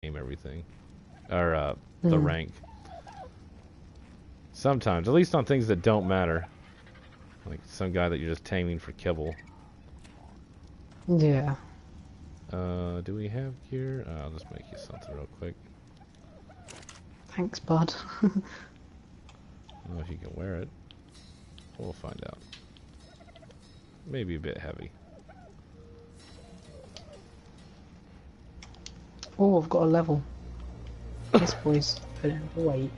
game everything. Or, the rank. Sometimes, at least on things that don't matter. Like some guy that you're just taming for kibble. Yeah. Do we have gear? I'll just make you something real quick. Thanks, bud. I don't know if you can wear it. We'll find out. Maybe a bit heavy. Oh, I've got a level. This boy's put in the weight.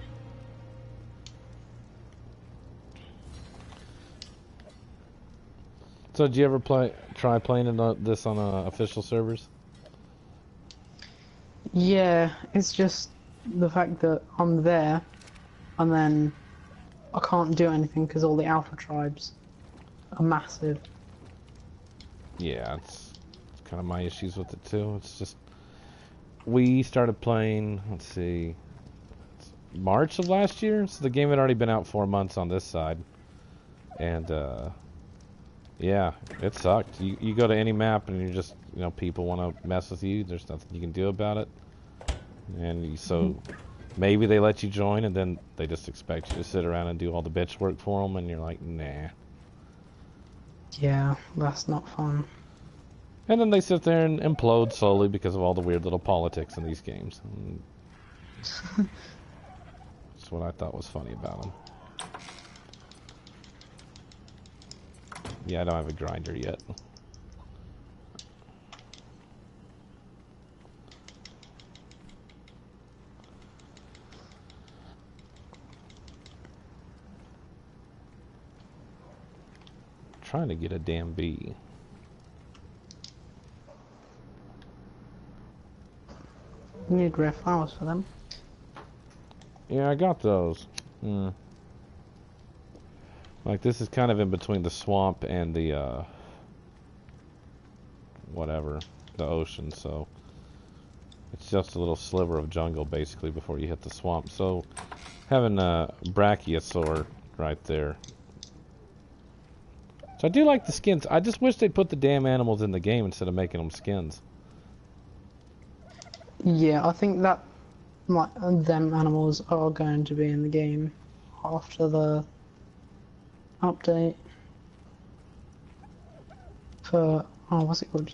So, did you ever try playing this on official servers? Yeah, it's just the fact that I'm there, and then I can't do anything because all the alpha tribes are massive. Yeah, it's kind of my issues with it too. It's just we started playing. Let's see, March of last year. So the game had already been out 4 months on this side, and yeah, it sucked. You go to any map and you're just people want to mess with you. There's nothing you can do about it, and so maybe they let you join and then they just expect you to sit around and do all the bitch work for them, and you're like, nah. Yeah, that's not fun. And then they sit there and implode slowly because of all the weird little politics in these games. That's what I thought was funny about them. Yeah, I don't have a grinder yet. Trying to get a damn bee. You need rare flowers for them. Yeah, I got those. Like, this is kind of in between the swamp and the, whatever, the ocean, so it's just a little sliver of jungle, basically, before you hit the swamp. So, having a brachiosaur right there. So I do like the skins. I just wish they'd put the damn animals in the game instead of making them skins. Yeah, I think that them animals are going to be in the game after the update for what's it called?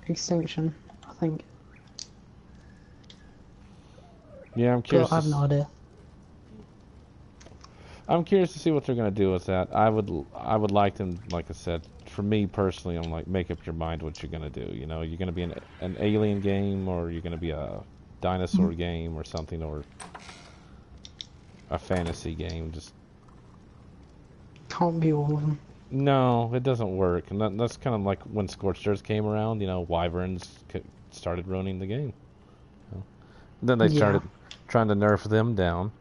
Extinction, I think. Yeah, I'm curious. But I have no idea. I'm curious to see what they're gonna do with that. I would like them, like I said, for me personally, I'm like, make up your mind what you're gonna do. You're gonna be an alien game, or you're gonna be a dinosaur game, or something, or a fantasy game. Just Can't be all of them. no, it doesn't work, and that's kind of like when Scorched Earth came around. Wyverns started ruining the game. Then they started trying to nerf them down.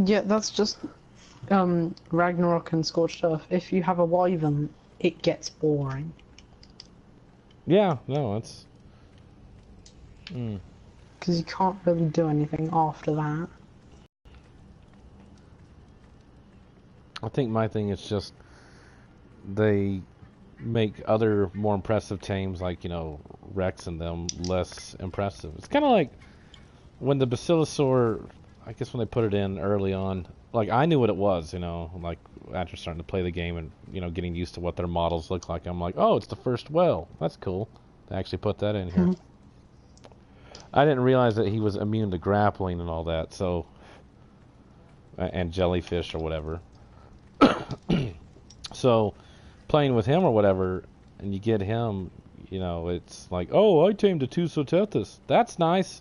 Yeah, that's just Ragnarok and Scorched Earth. If you have a wyvern, it gets boring. Yeah, no, it's because you can't really do anything after that. I think my thing is just they make other more impressive tames like Rex and them less impressive. It's kind of like when the Basilosaur, I guess when they put it in early on, like I knew what it was, like after starting to play the game and getting used to what their models look like. I'm like, oh, it's the first whale. That's cool. They actually put that in here. I didn't realize that he was immune to grappling and all that. So, and jellyfish or whatever. So, playing with him or whatever, and you get him, it's like, oh, I tamed a Tusotethus. That's nice.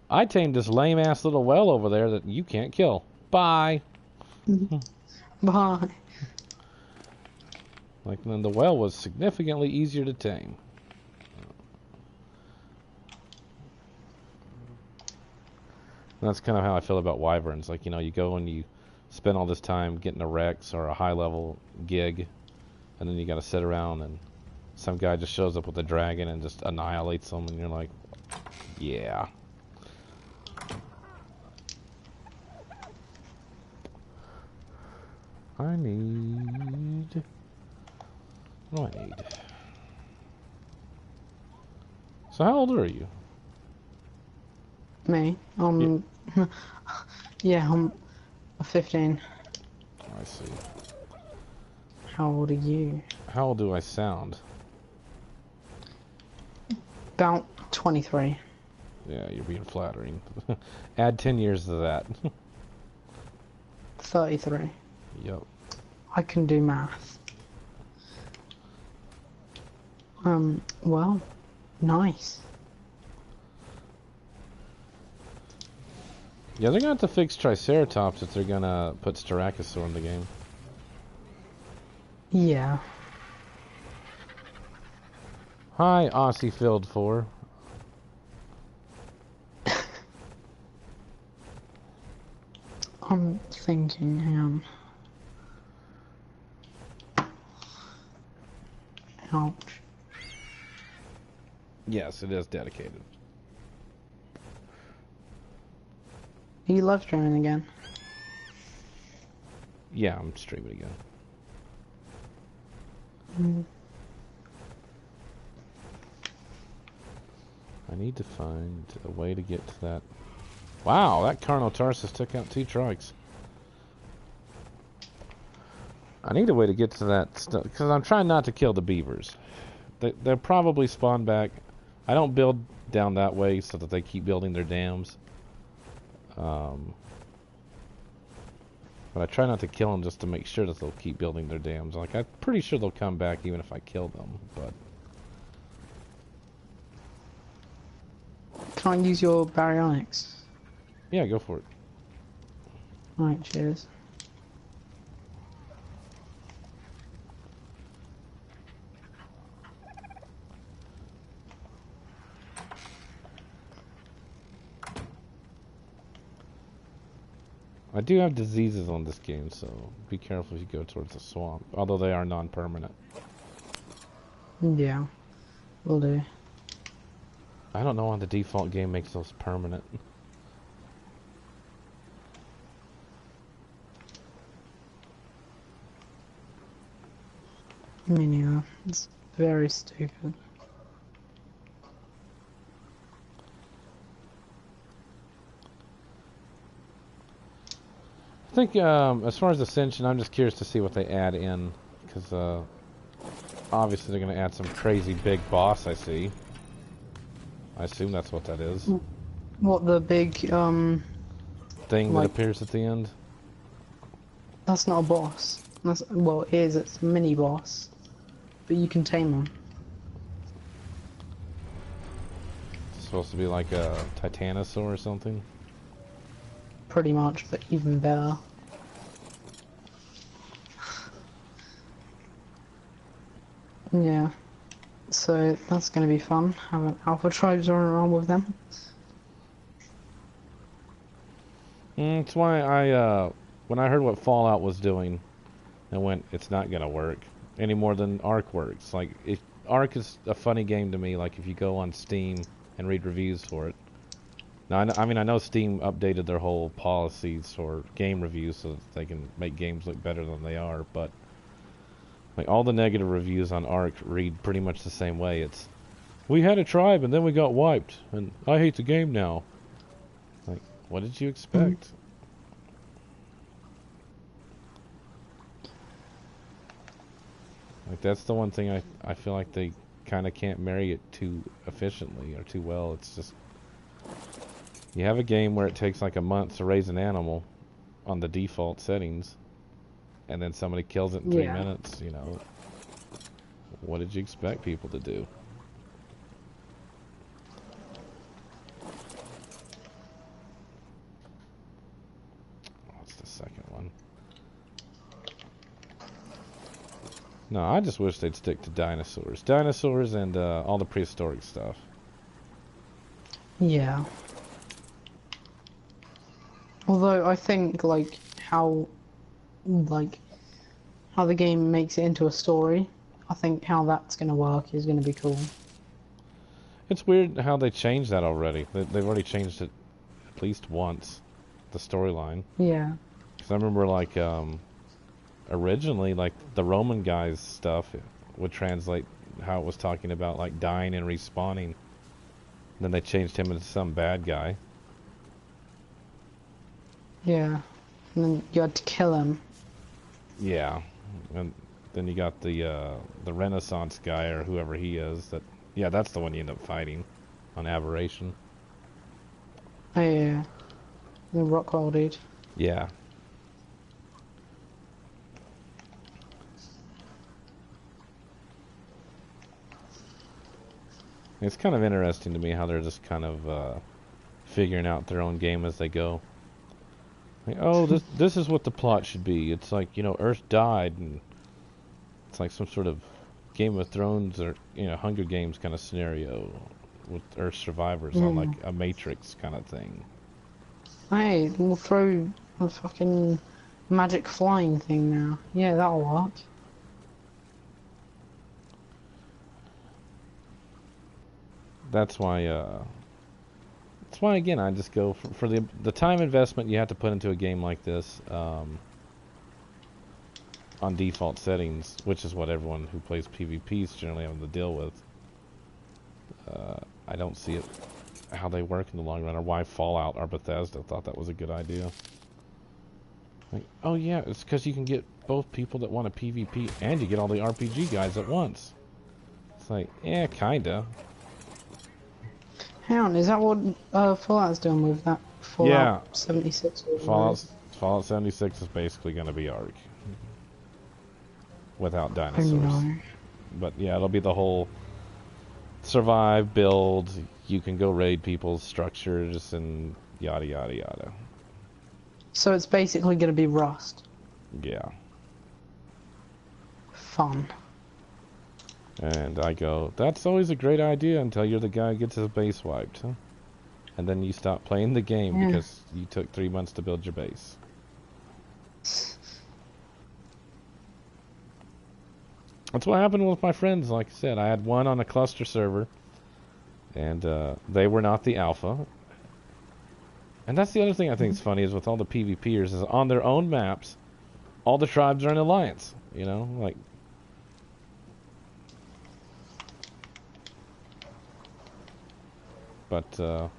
I tamed this lame-ass little whale over there that you can't kill. Bye. Bye. Like, then the whale was significantly easier to tame. And that's kind of how I feel about wyverns. Like, you go and you spend all this time getting a Rex or a high-level gig, and then you got to sit around and some guy just shows up with a dragon and just annihilates them, and you're like, yeah. I need... What do I need? So how old are you? Me? Yeah, I'm 15. I see. How old are you? How old do I sound? About 23. Yeah, you're being flattering. Add 10 years to that. 33. Yep. I can do math. Well, nice. Yeah, they're gonna have to fix Triceratops if they're gonna put Styracosaur in the game. Yeah. Hi, Aussie Field 4. I'm thinking, hang on. Ouch. Yes, it is dedicated. Are you live streaming again? Yeah, I'm streaming again. I need to find a way to get to that. Wow, that Carnotarsus took out 2 trikes. I need a way to get to that stuff, because I'm trying not to kill the beavers. They'll probably spawn back. I don't build down that way so that they keep building their dams. But I try not to kill them just to make sure that they'll keep building their dams. Like, I'm pretty sure they'll come back even if I kill them, but... Can I use your baryonyx? Yeah, go for it. Alright, cheers. I do have diseases on this game, so be careful if you go towards the swamp. Although they are non-permanent. Yeah, will do. I don't know why the default game makes those permanent. Me neither. It's very stupid. I think, as far as Ascension, I'm just curious to see what they add in. Because, obviously they're going to add some crazy big boss, I see. I assume that's what that is. What, the big, Thing that like, appears at the end? that's not a boss. That's, well, it is, it's a mini boss. But you can tame them. It's supposed to be like a Titanosaur or something? Pretty much, but even better. Yeah. So that's going to be fun, having alpha tribes running around with them. That's why I, when I heard what Fallout was doing, I went, it's not going to work any more than Ark works. Like, Ark is a funny game to me, like if you go on Steam and read reviews for it. Now, I mean, I know Steam updated their whole policies for game reviews so that they can make games look better than they are, but like all the negative reviews on Ark read pretty much the same way. It's, we had a tribe and then we got wiped, and I hate the game now. Like, what did you expect? Like, that's the one thing I feel like they kind of can't marry it too efficiently or too well. It's just, you have a game where it takes like a month to raise an animal on the default settings, and then somebody kills it in 3 minutes, you know. What did you expect people to do? What's the second one? No, I just wish they'd stick to dinosaurs. Dinosaurs and all the prehistoric stuff. Yeah. Although I think like how the game makes it into a story, I think how that's gonna work is gonna be cool. It's weird how they changed that already. They've already changed it at least once, the storyline. Yeah. Because I remember like originally like the Roman guys stuff would translate how it was talking about like dying and respawning Then they changed him into some bad guy. Yeah. And then you had to kill him. Yeah, and then you got the Renaissance guy or whoever he is. Yeah, that's the one you end up fighting on Aberration. Oh yeah. The Rockwell dude. Yeah. It's kind of interesting to me how they're just kind of figuring out their own game as they go. Like, oh, this is what the plot should be. It's like, Earth died, and it's like some sort of Game of Thrones or Hunger Games kind of scenario with Earth survivors on like a Matrix kind of thing. Hey, we'll throw a fucking magic flying thing now. Yeah, that'll work. That's why again I just go for the time investment you have to put into a game like this on default settings, which is what everyone who plays PvP is generally having to deal with. I don't see it how they work in the long run, or why Fallout or Bethesda thought that was a good idea. Like, oh yeah, it's because you can get both people that want a PvP and you get all the RPG guys at once. It's like, yeah, kinda. Hang on, is that what Fallout's doing with that Fallout 76? Fallout 76 is basically going to be ARK. Without dinosaurs. But yeah, it'll be the whole survive, build, you can go raid people's structures and yada yada yada. So it's basically going to be Rust. Yeah. Fun. And I go, that's always a great idea until you're the guy who gets his base wiped, huh? And then you stop playing the game because you took 3 months to build your base. That's what happened with my friends, like I said. I had one on a cluster server, and they were not the alpha. And that's the other thing I think is funny is with all the PvPers is on their own maps, all the tribes are in alliance, like... But,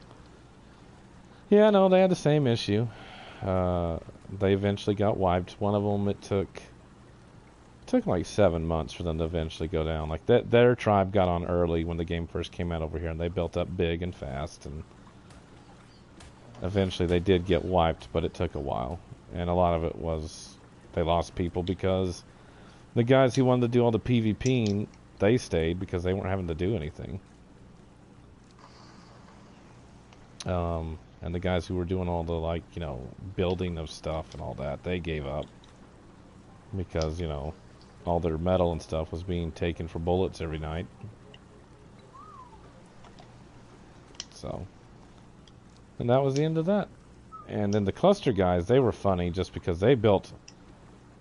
yeah, no, they had the same issue. They eventually got wiped. One of them, it took like 7 months for them to eventually go down. Like, their tribe got on early when the game first came out over here, and they built up big and fast, and eventually they did get wiped, but it took a while. And a lot of it was they lost people because the guys who wanted to do all the PvPing, they stayed because they weren't having to do anything. And the guys who were doing all the, building of stuff and all that, they gave up. Because, all their metal and stuff was being taken for bullets every night. So. And that was the end of that. And then the cluster guys, they were funny just because they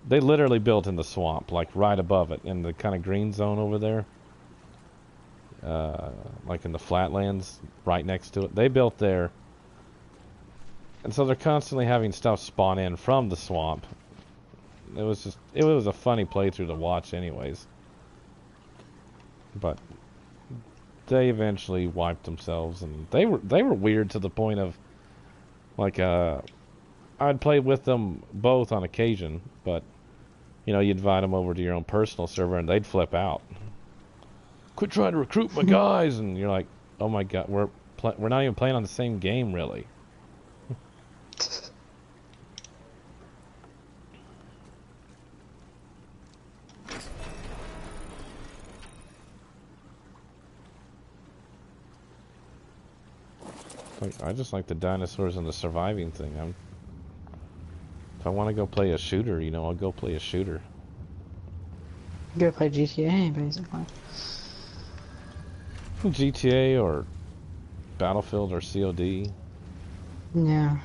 literally built in the swamp, like right above it, in the kind of green zone over there. Like in the flatlands right next to it. They built there. And so they're constantly having stuff spawn in from the swamp. It was a funny playthrough to watch anyways. But they eventually wiped themselves, and they were weird to the point of like I'd play with them both on occasion, but you'd invite them over to your own personal server and they'd flip out. Quit trying to recruit my guys, and you're like, oh my god, we're not even playing on the same game, really. I just like the dinosaurs and the surviving thing. If I want to go play a shooter, I'll go play a shooter. Go play GTA, basically. GTA or Battlefield or COD. Yeah.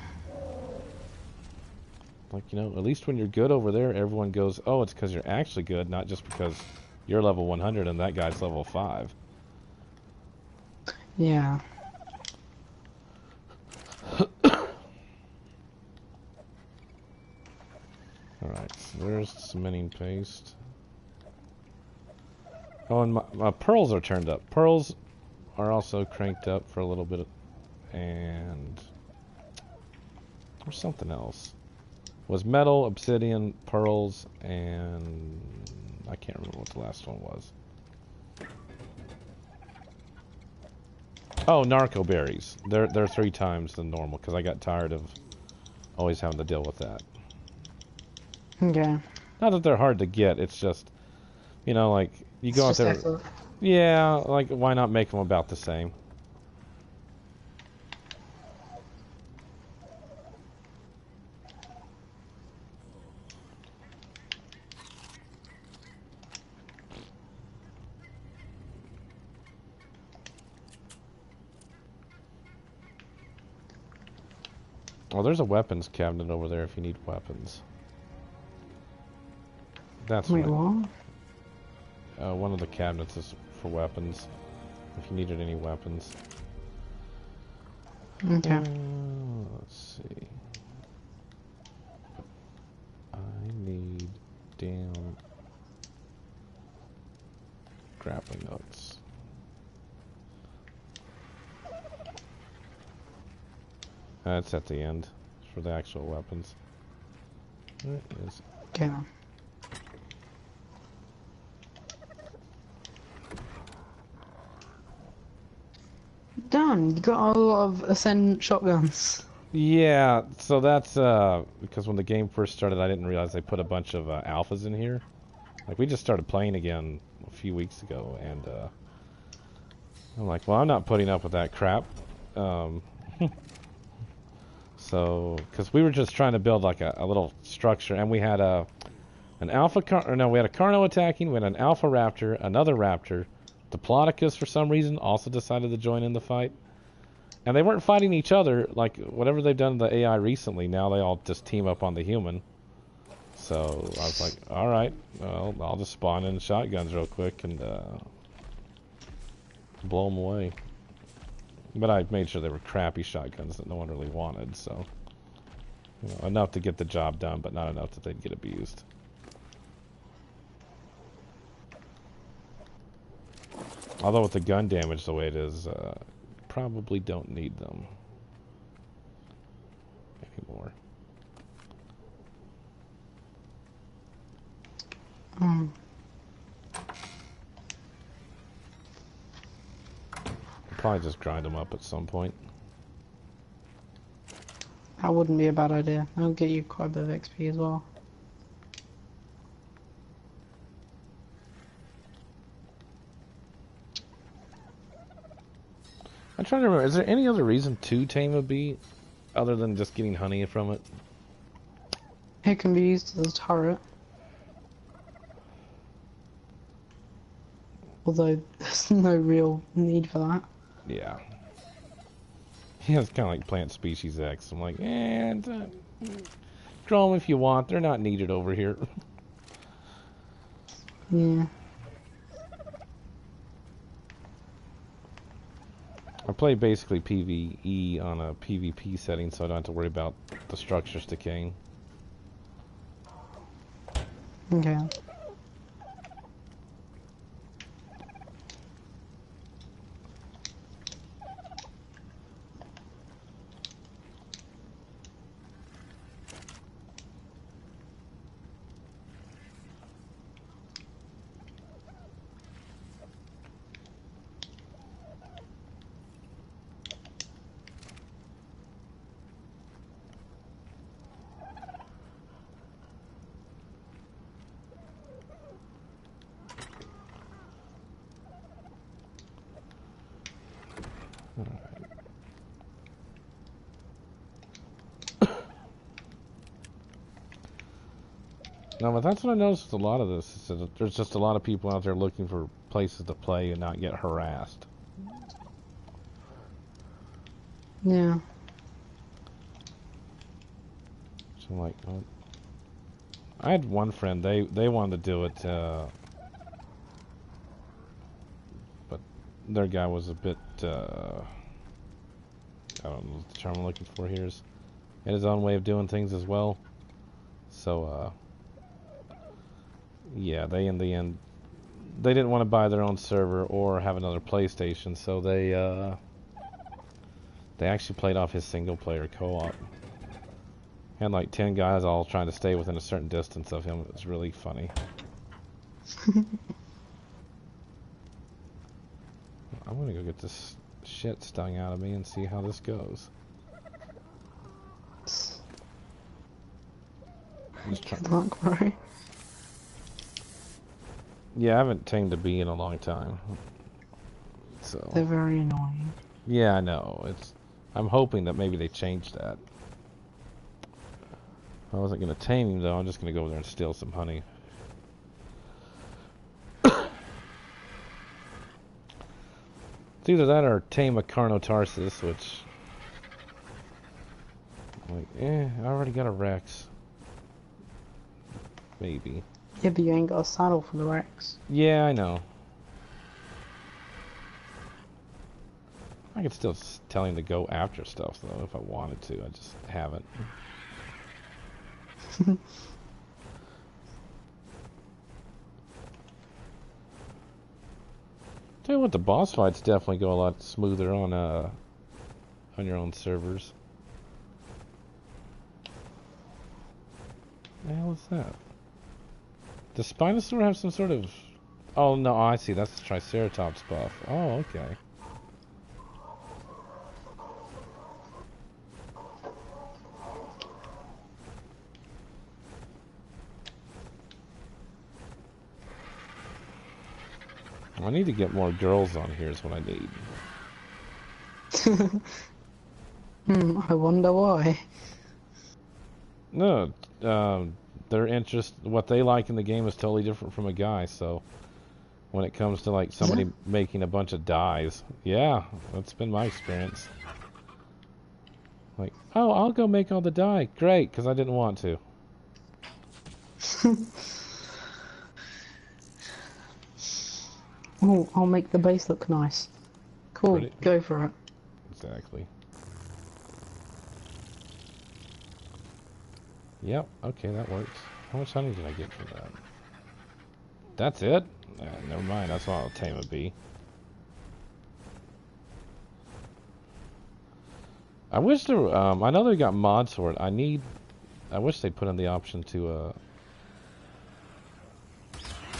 Like, at least when you're good over there, everyone goes, oh, it's because you're actually good, not just because you're level 100 and that guy's level 5. Yeah. Alright, so there's the cementing paste. Oh, and my pearls are turned up. Pearls are also cranked up for a little bit, and there's something else. It was metal, obsidian, pearls, and I can't remember what the last one was. Oh, narco berries. They're 3 times the normal because I got tired of always having to deal with that. Okay. Not that they're hard to get. It's just, you know, like you go out there. Effort. Yeah, like why not make them about the same? Oh, there's a weapons cabinet over there if you need weapons. That's Wait, right. what? One of the cabinets is for weapons. If you needed any weapons. Okay. Let's see. I need damn grappling hooks. That's at the end for the actual weapons. There it is. Okay. Done. You got a lot of Ascend shotguns. Yeah, so that's because when the game first started, I didn't realize they put a bunch of alphas in here. Like we just started playing again a few weeks ago, and I'm like, well, I'm not putting up with that crap. So, because we were just trying to build like a little structure, and we had an alpha we had a Carno attacking, we had an alpha raptor, another raptor, Diplodocus for some reason also decided to join in the fight. And they weren't fighting each other, like whatever they've done to the AI recently, now they all just team up on the human. So I was like, alright, well, I'll just spawn in shotguns real quick and blow them away. But I made sure they were crappy shotguns that no one really wanted, so... You know, enough to get the job done, but not enough that they'd get abused. Although with the gun damage the way it is, probably don't need them anymore. Probably just grind them up at some point. That wouldn't be a bad idea. That'll get you quite a bit of XP as well. I'm trying to remember, is there any other reason to tame a bee other than just getting honey from it? It can be used as a turret. Although there's no real need for that. Yeah. Yeah, it's kind of like Plant Species X. I'm like, grow them if you want. They're not needed over here. Yeah. I play basically PvE on a PvP setting, so I don't have to worry about the structures decaying. Okay. No, but that's what I noticed with a lot of this, is that there's just a lot of people out there looking for places to play and not get harassed. Yeah. So I'm like, well, I had one friend, they wanted to do it, but their guy was a bit, I don't know what the term I'm looking for here is, had his own way of doing things as well. So, yeah, they in the end they didn't want to buy their own server or have another PlayStation, so they actually played off his single-player co-op. Had like 10 guys all trying to stay within a certain distance of him. It was really funny. I'm gonna go get this shit stung out of me and see how this goes. Good luck, bro. Yeah, I haven't tamed a bee in a long time. So They're very annoying. yeah, I know. I'm hoping that maybe they changed that. I wasn't gonna tame him though. I'm just gonna go over there and steal some honey. It's either that or tame a Carnotarsus, which, like, I already got a Rex. Maybe. Yeah, but you ain't got a saddle for the Rex. Yeah, I know. I could still tell him to go after stuff though if I wanted to. I just haven't. Tell you what, the boss fights definitely go a lot smoother on your own servers. What the hell is that? Does Spinosaur have some sort of... Oh no, I see, that's the Triceratops buff. Oh, okay. I need to get more girls on here is what I need. I wonder why. No, their interest, what they like in the game is totally different from a guy, so when it comes to like somebody making a bunch of dyes, yeah, that's been my experience. Like, oh, I'll go make all the dye. Great, because I didn't want to. Oh, I'll make the base look nice. Cool, Pretty. go for it. Exactly. Yep, okay, that works. How much honey did I get from that? That's it? Never mind, that's why I'll tame a bee. I wish there I know they got mods for it. I wish they put in the option to,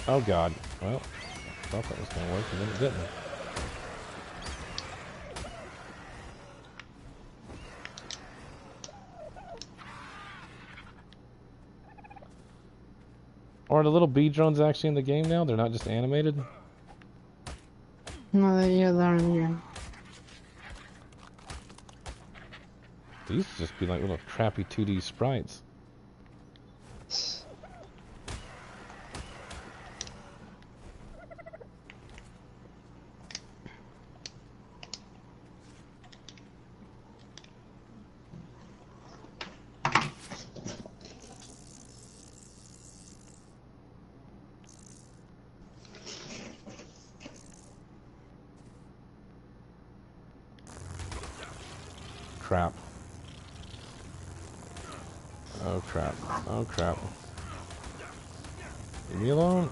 oh god. Well, I thought that was gonna work and then it didn't. Are the little bee drones actually in the game now? They're not just animated? No, yeah, they're in the game. They used to just be like little crappy 2D sprites. Crap. Oh crap. Oh crap. Leave me alone.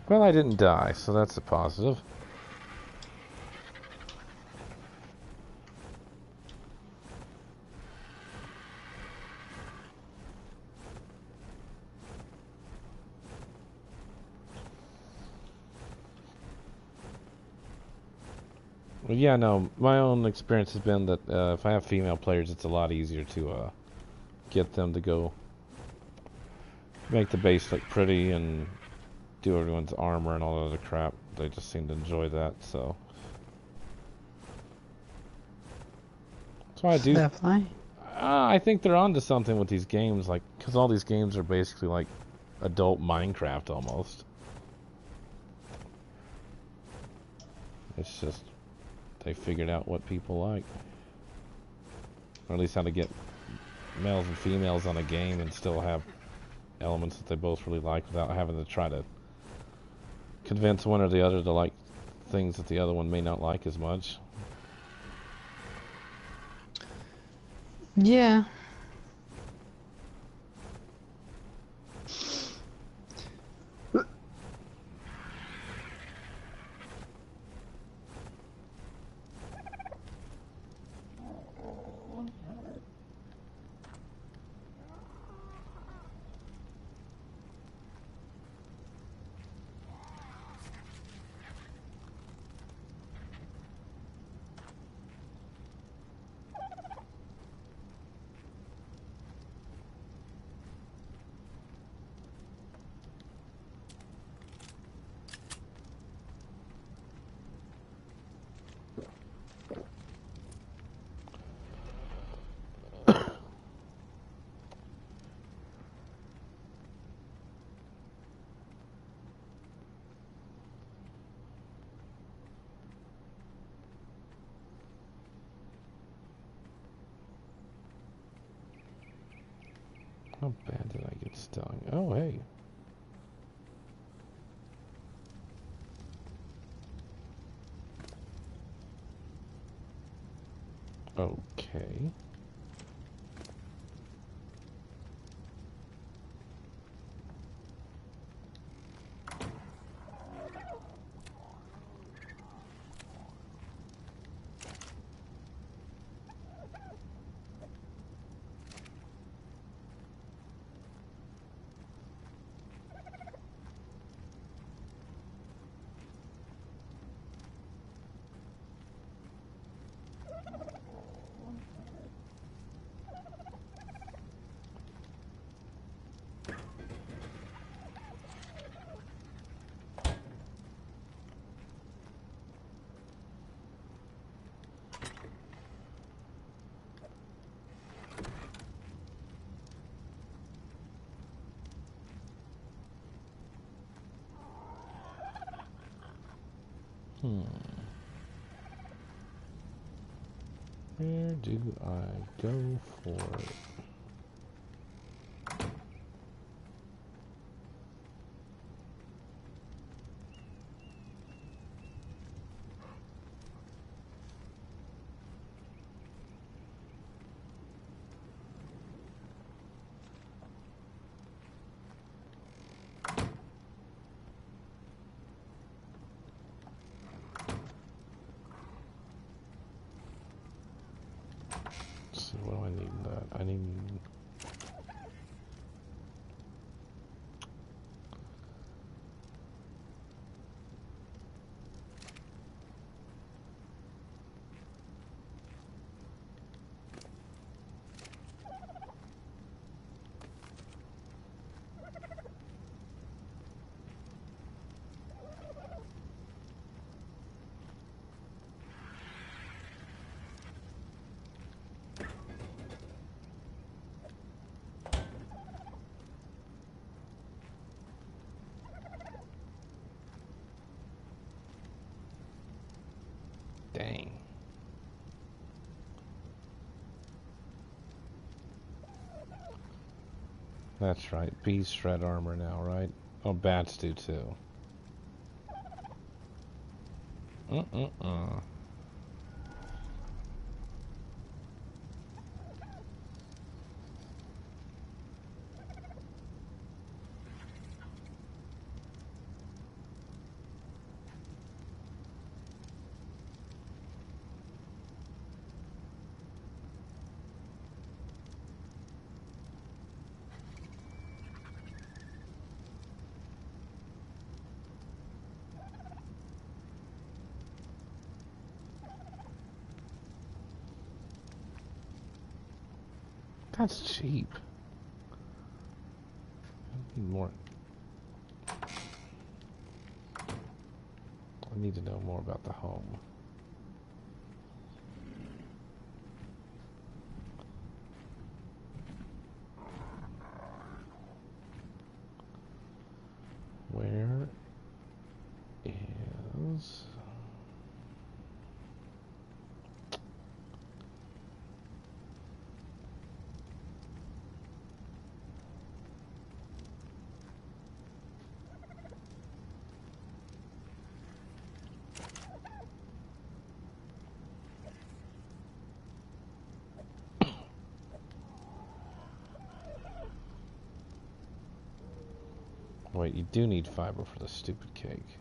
Well, I didn't die, so that's a positive. Well, yeah, no, my own experience has been that if I have female players, it's a lot easier to get them to go make the base look pretty and do everyone's armor and all that other crap. They just seem to enjoy that, so. That's why I do. Definitely. I think they're onto something with these games, like, because all these games are basically like adult Minecraft almost. It's just they figured out what people like, or at least how to get males and females on a game and still have elements that they both really like without having to try to convince one or the other to like things that the other one may not like as much. Yeah. How bad did I get stung? Oh, hey. Okay. Where do I go for it? So what do I need that? I need... Dang. That's right. Bees shred armor now, right? Oh, bats do too. Uh-uh-uh. That's cheap. I need more. need to know more about the home. Where is... Wait, you do need fiber for the stupid cake.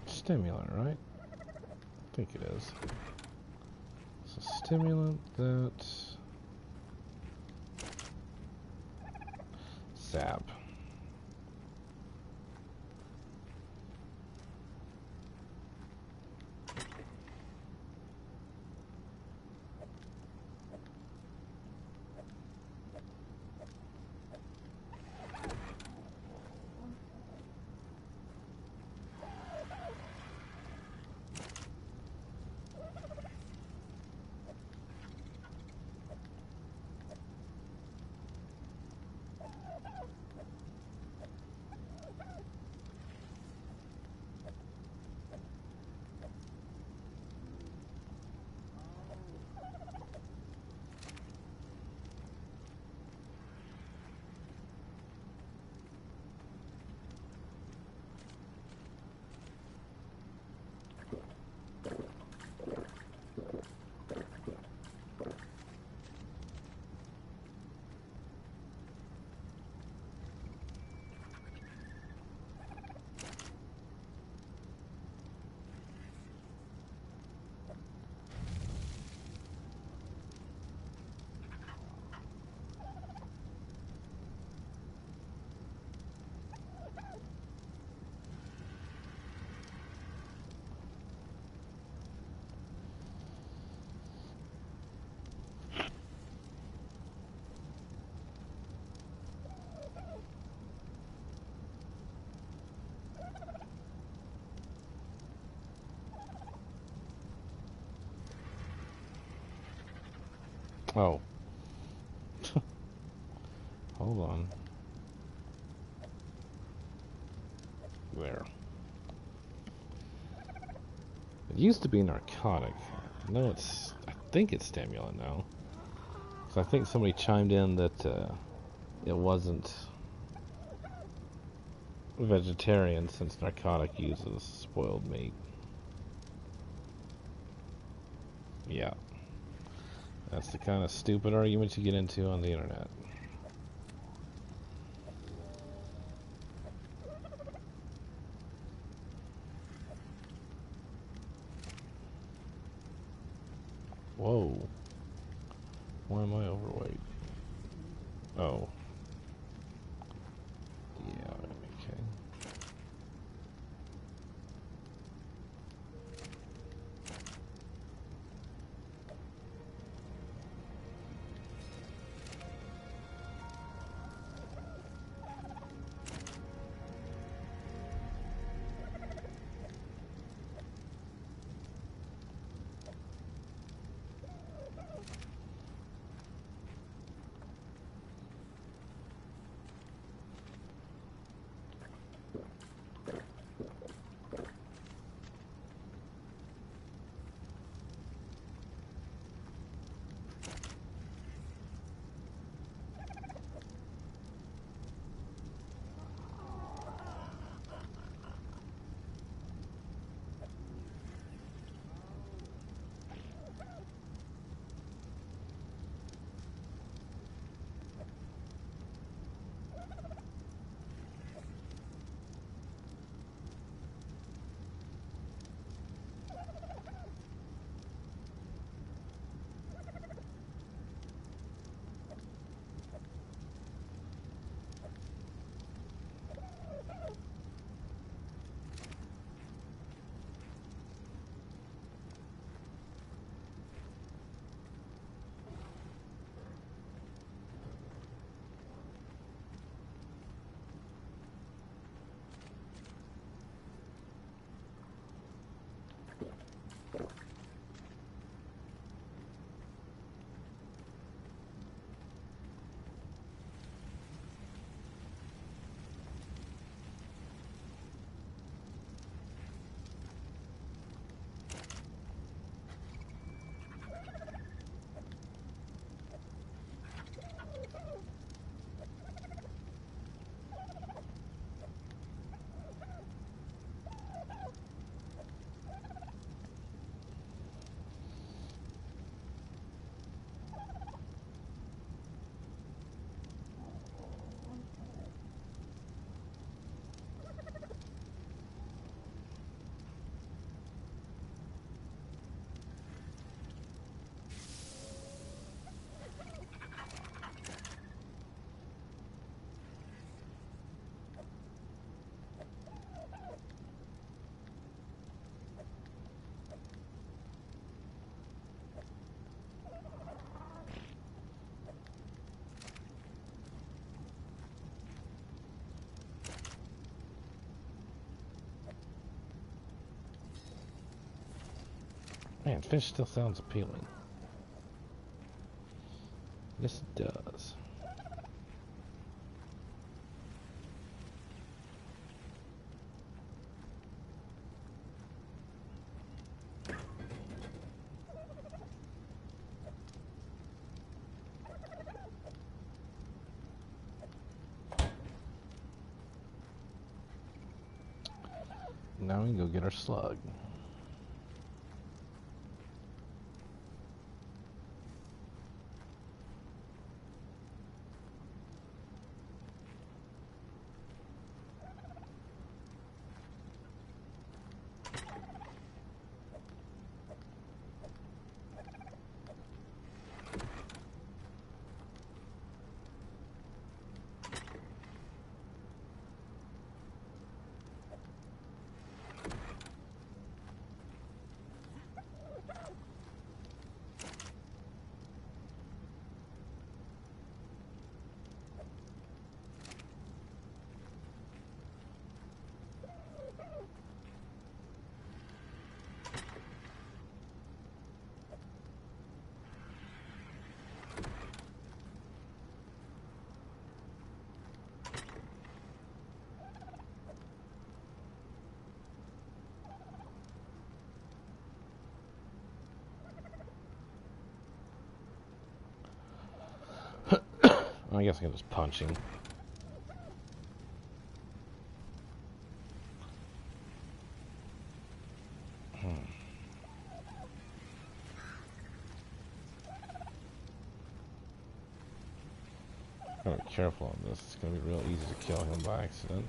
Stimulant, right? I think it is. It's a stimulant that... Zap. Oh. Hold on. There. It used to be narcotic. No, I think it's stimulant now. So I think somebody chimed in that it wasn't vegetarian since narcotic uses spoiled meat. Yeah. That's the kind of stupid argument you get into on the internet. Whoa. Why am I overweight? Oh. Yeah, okay. Man, fish still sounds appealing. Yes, it does. Now we can go get our slug. I guess I can just punch him. Gotta be careful on this. It's gonna be real easy to kill him by accident.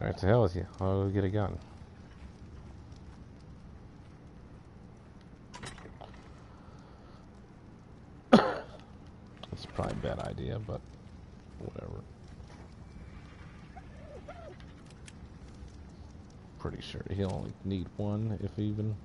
Alright, to hell with you. I'll go get a gun. It's probably a bad idea, but whatever. Pretty sure he'll only need one, if even.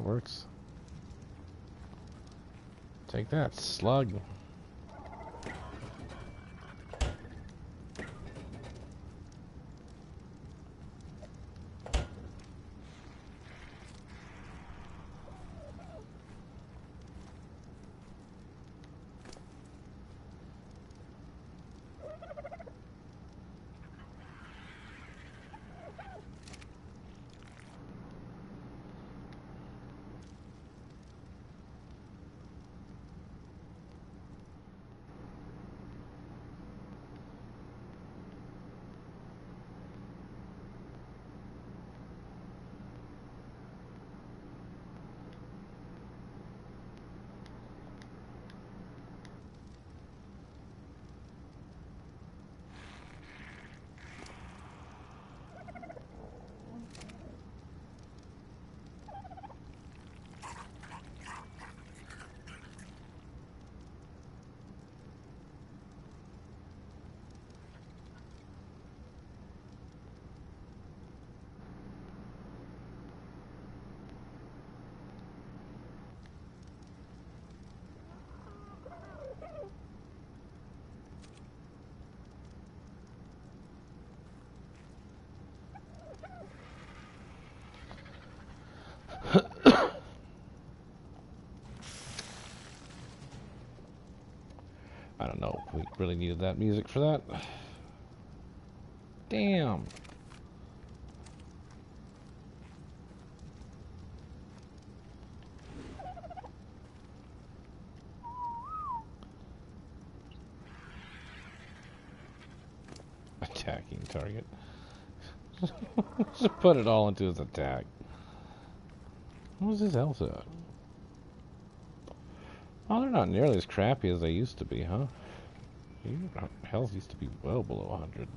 that works. Take that, slug. I don't know if we really needed that music for that. Damn. Attacking target. Just put it all into his attack. What was his health at? Oh, they're not nearly as crappy as they used to be, huh? Health used to be well below 100.